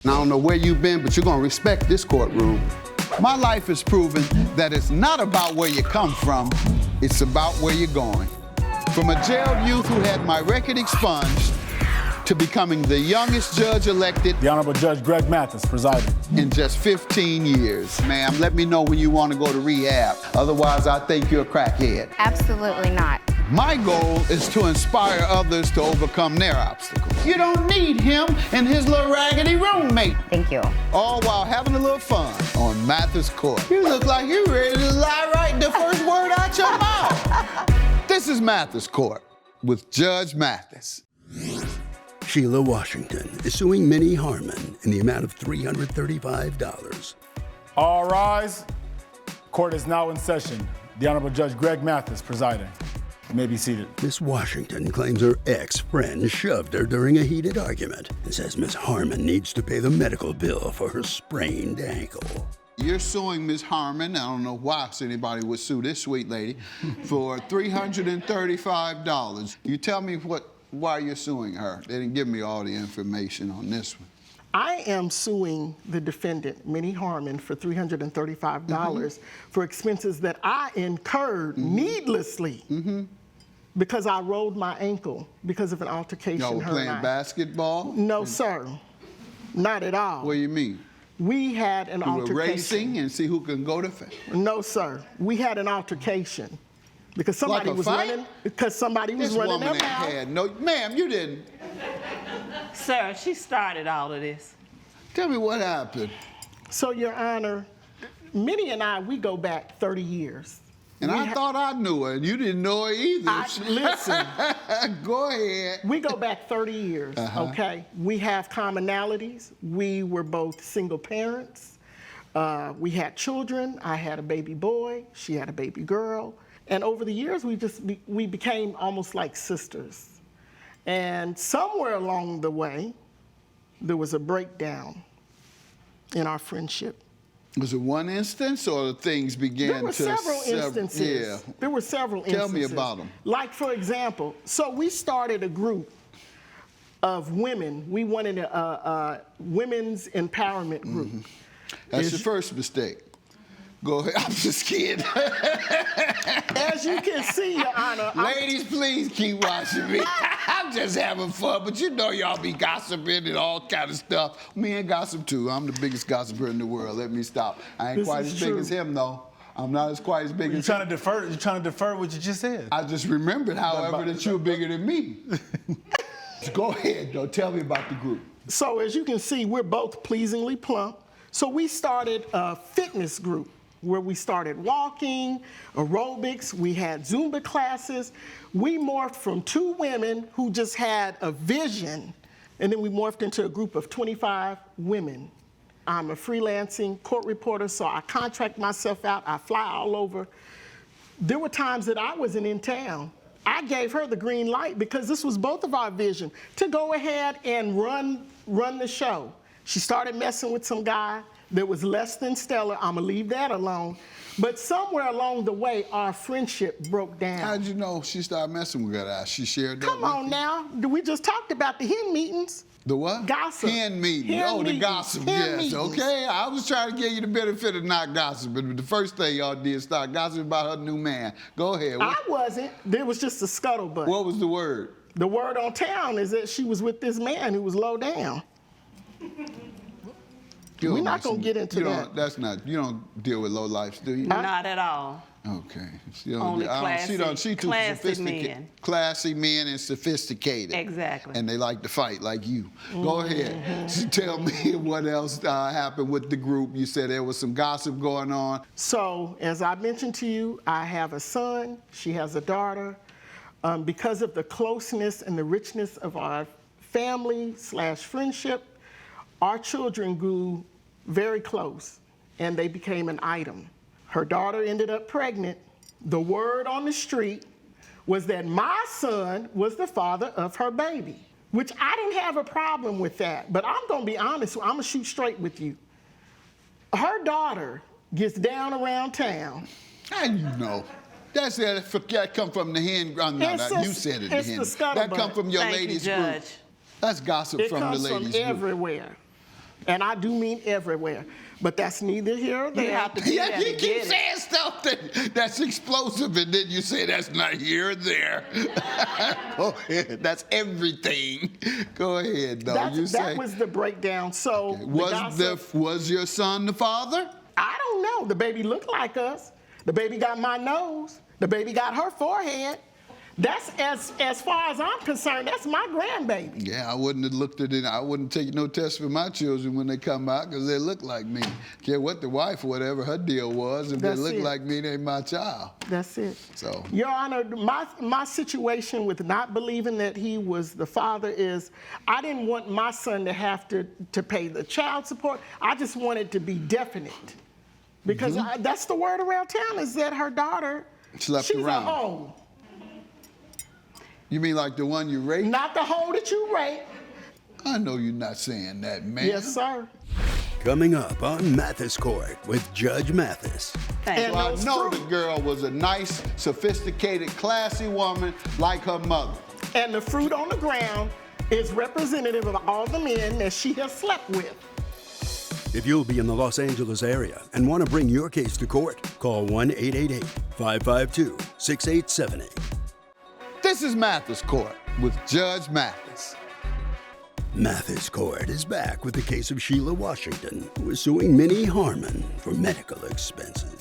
I don't know where you've been, but you're gonna respect this courtroom. My life has proven that it's not about where you come from, it's about where you're going. From a jailed youth who had my record expunged to becoming the youngest judge elected. The Honorable Judge Greg Mathis presiding. In just 15 years. Ma'am, let me know when you want to go to rehab. Otherwise, I think you're a crackhead. Absolutely not. My goal is to inspire others to overcome their obstacles. You don't need him and his little raggedy roommate. Thank you. All while having a little fun on Mathis Court. You look like you're ready to lie right the first word out your mouth. This is Mathis Court with Judge Mathis. Sheila Washington is suing Minnie Harmon in the amount of $335. All rise. Court is now in session. The Honorable Judge Greg Mathis presiding. You may be seated. Miss Washington claims her ex-friend shoved her during a heated argument and says Miss Harmon needs to pay the medical bill for her sprained ankle. You're suing Ms. Harmon, I don't know why anybody would sue this sweet lady, for $335. You tell me why you're suing her. They didn't give me all the information on this one. I am suing the defendant, Minnie Harmon, for $335 for expenses that I incurred needlessly because I rolled my ankle because of an altercation. Y'all were playing basketball? No, sir. Not at all. What do you mean? We had an altercation. You were racing and see who can go to fast? No, sir. We had an altercation. Because somebody like a was fight? running. Because somebody was running their mouth. Had no, ma'am, you didn't. Sir, she started all of this. Tell me what happened. So, Your Honor, Minnie and I, we go back 30 years. And I thought I knew her, and you didn't know her either. Listen. Go ahead. We go back 30 years, okay? We have commonalities. We were both single parents. We had children. I had a baby boy. She had a baby girl. And over the years, we became almost like sisters. And somewhere along the way, there was a breakdown in our friendship. Was it one instance, or things began There were several instances. Yeah. There were several instances. Tell me about them. Like, for example, so we started a group of women. We wanted a women's empowerment group. That's your first mistake. Go ahead. I'm just kidding. As you can see, Your Honor. Ladies, please keep watching me. I'm just having fun, but you know y'all be gossiping and all kind of stuff. Me and gossip too. I'm the biggest gossiper in the world. Let me stop. I ain't quite as big as him though. I'm not quite as big as him. You're trying to defer what you just said. I just remembered, however, that you're bigger than me. Go ahead, though. Tell me about the group. So as you can see, we're both pleasingly plump. So we started a fitness group where we started walking, aerobics, we had Zumba classes. We morphed from two women who just had a vision, and then we morphed into a group of 25 women. I'm a freelancing court reporter, so I contract myself out, I fly all over. There were times that I wasn't in town. I gave her the green light because this was both of our vision, to go ahead and run the show. She started messing with some guy that was less than stellar. I'm gonna leave that alone. But somewhere along the way, our friendship broke down. How'd you know she started messing with that? She shared that Come with on you? now. We just talked about the hen meetings. The what? Gossip. Hen meeting. Hen The meetings. gossip. Hen Yes. meetings. Okay. I was trying to give you the benefit of not gossiping, but the first thing y'all did start gossiping about her new man. Go ahead. I wasn't. There was just a scuttlebutt. What was the word? The word on town is that she was with this man who was low down. We're not gonna get into that. You don't deal with low lifes, do you? Not at all. Okay. Only classy men. Classy men and sophisticated. Exactly. And they like to fight like you. Go ahead. Tell me what else happened with the group. You said there was some gossip going on. So, as I mentioned to you, I have a son. She has a daughter. Because of the closeness and the richness of our family/friendship, our children grew very close, and they became an item. Her daughter ended up pregnant. The word on the street was that my son was the father of her baby, which I didn't have a problem with that. But I'm gonna be honest, I'm gonna shoot straight with you. Her daughter gets down around town. How you know? That come from the hen. You said it. It's the scuttlebutt. That come from your Thank ladies' you, group. Judge. That's gossip It from the comes ladies' from group. everywhere. And I do mean everywhere. But that's neither here or there. You have to be Yeah, there you to keep get it. saying stuff that's explosive, and then you say that's not here or there. Go ahead. That's everything. Go ahead, though. That was the breakdown. So Was your son the father? I don't know. The baby looked like us. The baby got my nose. The baby got her forehead. That's as far as I'm concerned, that's my grandbaby. Yeah, I wouldn't have looked at it. I wouldn't take no test for my children when they come out because they look like me. Care what the wife or whatever her deal was. If they look like me, they my child. That's it. So, Your Honor, my situation with not believing that he was the father is I didn't want my son to have to pay the child support. I just wanted to be definite. Because that's the word around town is that her daughter, she's around. a hoe. You mean like the one you raped? Not the hoe that you raped. I know you're not saying that, man. Yes, sir. Coming up on Mathis Court with Judge Mathis. Thank And you. I know the girl was a nice, sophisticated, classy woman like her mother. And the fruit on the ground is representative of all the men that she has slept with. If you'll be in the Los Angeles area and want to bring your case to court, call 1-888-552-6878. This is Mathis Court with Judge Mathis. Mathis Court is back with the case of Sheila Washington, who is suing Minnie Harmon for medical expenses.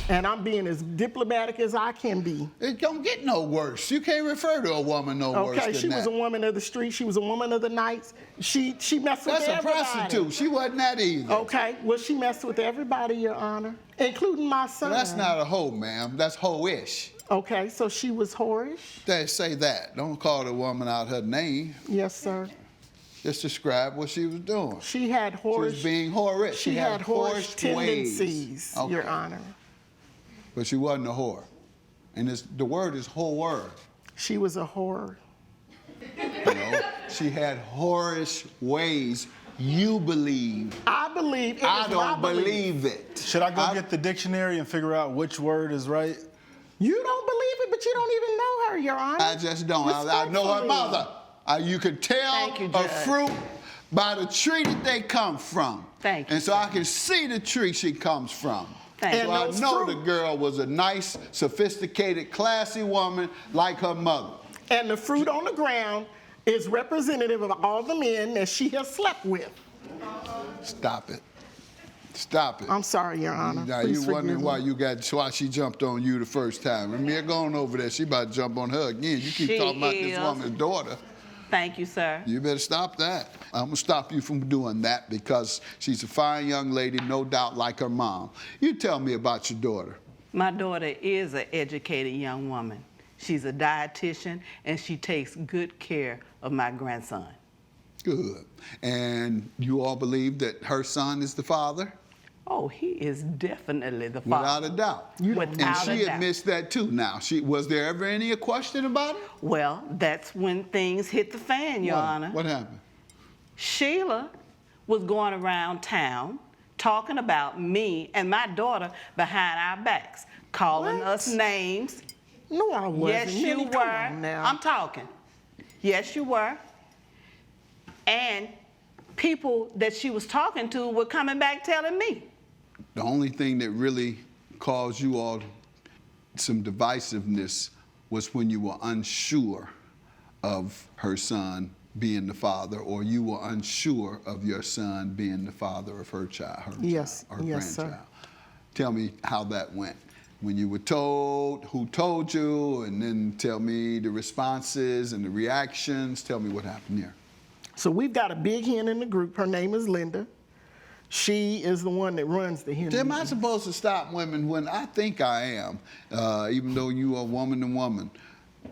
And I'm being as diplomatic as I can be. It don't get no worse. You can't refer to a woman no worse than Okay, she was that. a woman of the street. She was a woman of the nights. She messed with That's a everybody. prostitute. She wasn't that either. Okay, well, she messed with everybody, Your Honor, including my son. That's not a hoe, ma'am. That's hoe-ish. Okay, so she was whorish? They say that. Don't call the woman out her name. Yes, sir. Just describe what she was doing. She had She whorish. was being whorish. She had whorish ways. tendencies, Okay. Your Honor. But she wasn't a whore. And the word is whore. She was a whore. You know? She had whorish ways. You believe. I believe it I is my don't belief. believe it. Should I go get the dictionary and figure out which word is right? You don't believe it, but you don't even know her, Your Honor. I just don't. I know her Respectfully. mother. You can tell Thank you, a Judge. fruit by the tree that they come from. Thank you, And so I can see the tree she comes from. Thank So you. I those know fruit- the girl was a nice, sophisticated, classy woman like her mother. And the fruit on the ground is representative of all the men that she has slept with. Stop it. Stop it. I'm sorry, Your Honor. Now Please you wondering forgive me. why she jumped on you the first time. Amir, going over there. She about to jump on her again. You keep She talking about this is. woman's daughter. Thank you, sir. You better stop that. I'm gonna stop you from doing that because she's a fine young lady, no doubt, like her mom. You tell me about your daughter. My daughter is an educated young woman. She's a dietitian, and she takes good care of my grandson. Good. And you all believe that her son is the father? Oh, he is definitely the Without father. a doubt. Without And a she doubt. admits that too now. Was there ever any question about it? Well, that's when things hit the fan, Your Honor. What happened? Sheila was going around town talking about me and my daughter behind our backs, calling What? us names. No, I wasn't. Yes, you Minnie, come were. on now. I'm talking. Yes, you were. And people that she was talking to were coming back telling me. The only thing that really caused you all some divisiveness was when you were unsure of her son being the father, or you were unsure of your son being the father of her child, Yes, her yes, sir. grandchild. Tell me how that went. When you were told, who told you, and then tell me the responses and the reactions. Tell me what happened there. So we've got a big hen in the group. Her name is Linda. She is the one that runs the hen. Am I supposed to stop women when I think I am, even though you are woman to woman?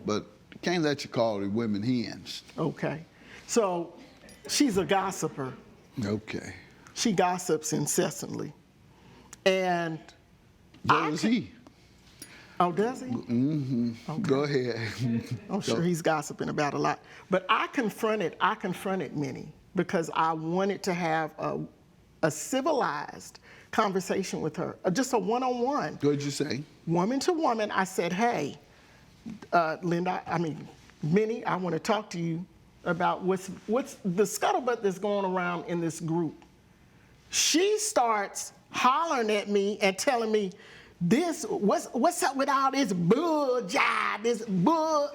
But can't let you call the women hens. Okay. So she's a gossiper. Okay. She gossips incessantly. And So is he. oh, does he? Mm-hmm. Okay. Go ahead. I'm sure he's gossiping about a lot. But I confronted Minnie because I wanted to have a civilized conversation with her, just a one-on-one. What'd you say? Woman to woman, I said, hey, Minnie, I want to talk to you about what's the scuttlebutt that's going around in this group. She starts hollering at me and telling me, what's up with all this bull jive, this bull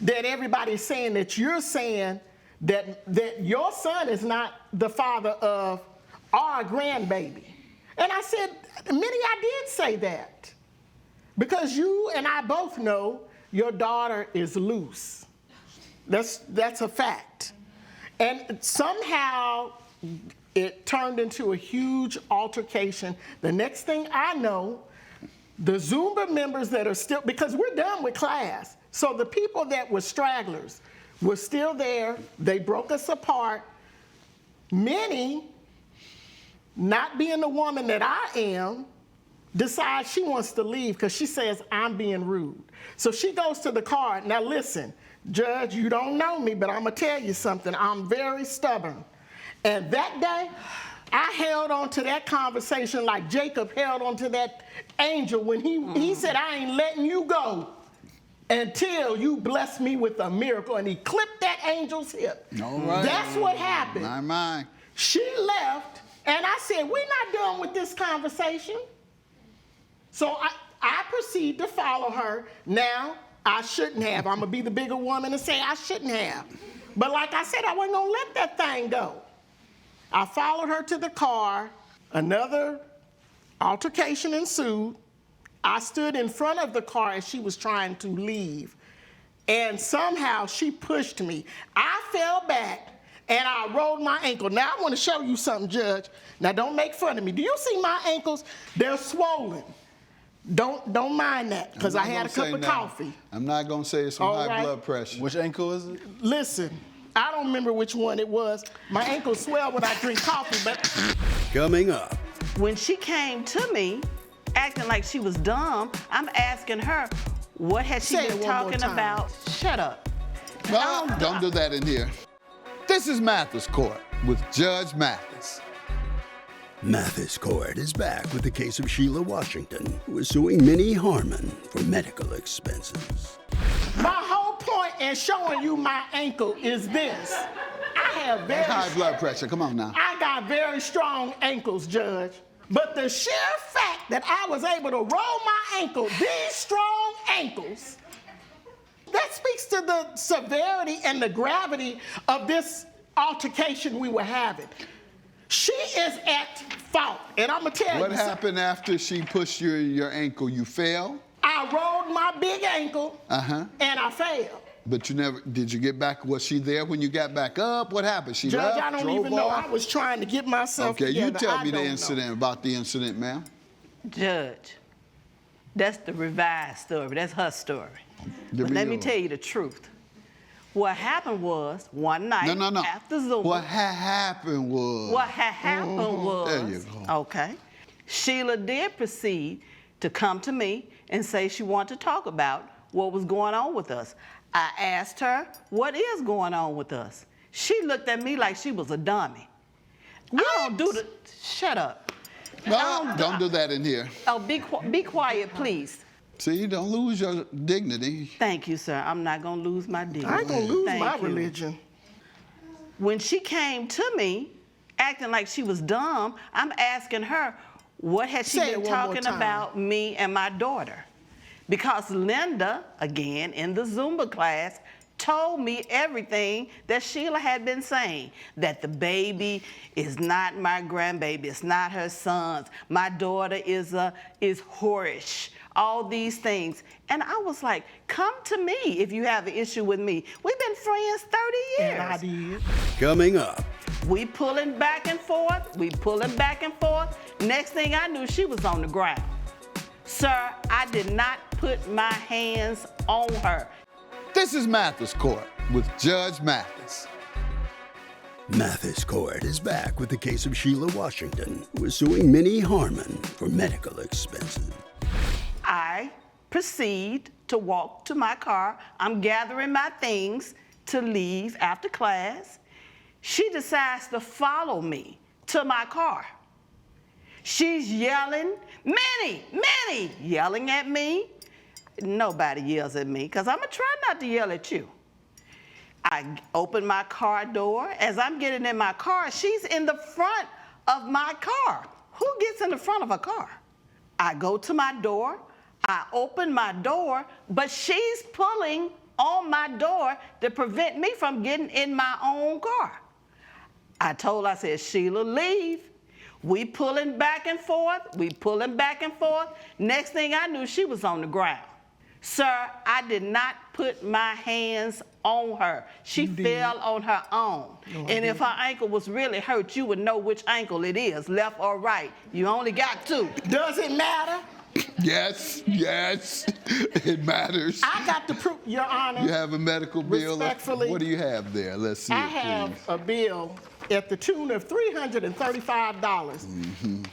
that everybody's saying, that you're saying that your son is not the father of our grandbaby. And I said, Minnie, I did say that. Because you and I both know your daughter is loose. That's a fact. And somehow it turned into a huge altercation. The next thing I know, the Zumba members that are still, because we're done with class, so the people that were stragglers were still there. They broke us apart. Minnie, not being the woman that I am, decides she wants to leave because she says I'm being rude. So she goes to the car. Now listen, Judge, you don't know me, but I'm gonna tell you something. I'm very stubborn. And that day, I held on to that conversation like Jacob held on to that angel when he said, I ain't letting you go until you bless me with a miracle. And he clipped that angel's hip. All right. That's what happened. My mind. She left, and I said, we're not done with this conversation. So I proceed to follow her. Now, I shouldn't have. I'm going to be the bigger woman and say I shouldn't have. But like I said, I wasn't going to let that thing go. I followed her to the car. Another altercation ensued. I stood in front of the car as she was trying to leave. And somehow she pushed me. I fell back and I rolled my ankle. Now I want to show you something, Judge. Now don't make fun of me. Do you see my ankles? They're swollen. Don't mind that, because I had a cup of coffee. I'm not going to say it's some high blood pressure. Which ankle is it? Listen, I don't remember which one it was. My ankles swell when I drink coffee, but... Coming up. When she came to me, acting like she was dumb, I'm asking her, what had she Say been it one more talking time. about? Shut up. No, don't do that in here. This is Mathis Court with Judge Mathis. Mathis Court is back with the case of Sheila Washington, who is suing Minnie Harmon for medical expenses. My whole point in showing you my ankle is this. I have very... High blood pressure. Come on now. I got very strong ankles, Judge. But the sheer fact that I was able to roll my ankle, these strong ankles, that speaks to the severity and the gravity of this altercation we were having. She is at fault, and I'm gonna tell you. What happened after she pushed your ankle? You fell? I rolled my big ankle, and I fell. But you never, did you get back? Was she there when you got back up? What happened? She Judge, left, I don't drove even know. off? I was trying to get myself together. together. You tell me the don't incident, about the incident, ma'am. Judge, that's the revised story. That's her story. But let me tell you the truth. What happened was, one night after Zoom. What had happened was. What had happened was. There you go. Okay. Sheila did proceed to come to me and say she wanted to talk about what was going on with us. I asked her, what is going on with us? She looked at me like she was a dummy. I don't do the, shut up. No, don't do that in here. Oh, be quiet, please. See, don't lose your dignity. Thank you, sir. I'm not gonna lose my dignity. I ain't gonna lose Thank my you. religion. When she came to me, acting like she was dumb, I'm asking her, what had she Say it been one more talking time. about me and my daughter? Because Linda, again, in the Zumba class, told me everything that Sheila had been saying, that the baby is not my grandbaby, it's not her son's, my daughter is whorish, all these things. And I was like, come to me if you have an issue with me. We've been friends 30 years. And I did. Coming up. We pulling back and forth, Next thing I knew, she was on the ground. Sir, I did not put my hands on her. This is Mathis Court with Judge Mathis. Mathis Court is back with the case of Sheila Washington, who is suing Minnie Harmon for medical expenses. I proceed to walk to my car. I'm gathering my things to leave after class. She decides to follow me to my car. She's yelling, Minnie, Minnie, yelling at me. Nobody yells at me, because I'm going to try not to yell at you. I open my car door. As I'm getting in my car, she's in the front of my car. Who gets in the front of a car? I go to my door. I open my door, but she's pulling on my door to prevent me from getting in my own car. I told her, I said, Sheila, leave. We pulling back and forth. We pulling back and forth. Next thing I knew, she was on the ground. Sir, I did not put my hands on her. She fell on her own. And if her ankle was really hurt, you would know which ankle it is, left or right. You only got two. Does it matter? Yes, it matters. I got the proof, Your Honor. You have a medical bill? Respectfully, What do you have there? Let's see. I it, have please. a bill at the tune of $335.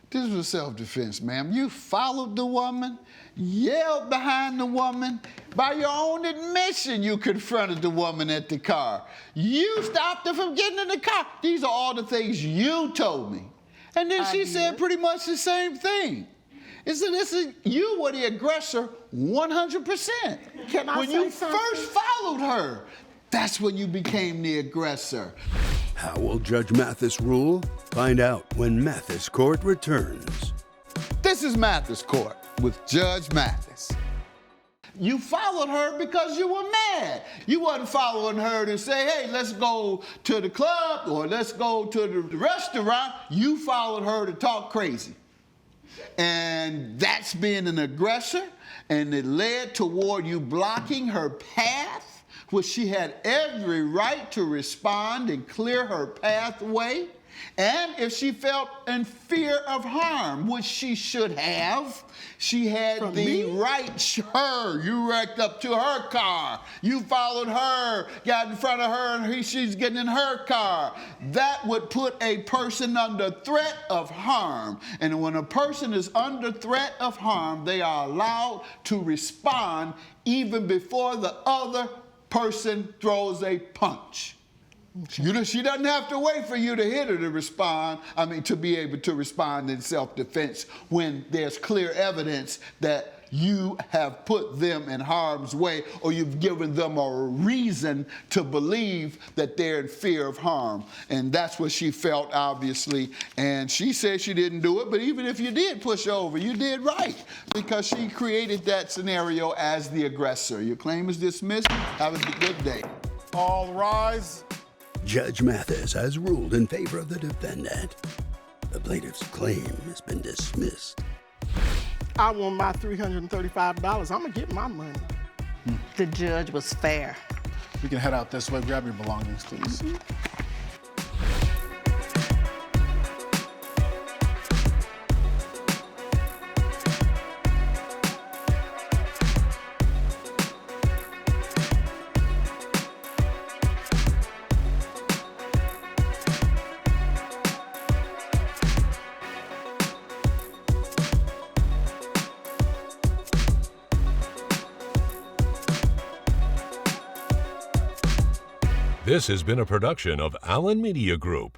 This was self-defense, ma'am. You followed the woman, yelled behind the woman. By your own admission, you confronted the woman at the car. You stopped her from getting in the car. These are all the things you told me. And then she said pretty much the same thing. You were the aggressor 100%. Can I when say you something? first followed her, that's when you became the aggressor. How will Judge Mathis rule? Find out when Mathis Court returns. This is Mathis Court with Judge Mathis. You followed her because you were mad. You wasn't following her to say, hey, let's go to the club or let's go to the restaurant. You followed her to talk crazy. And that's being an aggressor, and it led toward you blocking her path, which she had every right to respond and clear her pathway. And if she felt in fear of harm, which she should have, she had From the me? right. You wrecked up to her car. You followed her, got in front of her, and she's getting in her car. That would put a person under threat of harm. And when a person is under threat of harm, they are allowed to respond even before the other person throws a punch. She doesn't have to wait for you to hit her to respond, to be able to respond in self-defense when there's clear evidence that you have put them in harm's way or you've given them a reason to believe that they're in fear of harm. And that's what she felt, obviously. And she said she didn't do it, but even if you did push her over, you did right because she created that scenario as the aggressor. Your claim is dismissed. Have a good day. All rise. Judge Mathis has ruled in favor of the defendant. The plaintiff's claim has been dismissed. I want my $335. I'm gonna get my money. The judge was fair. We can head out this way. Grab your belongings, please. This has been a production of Allen Media Group.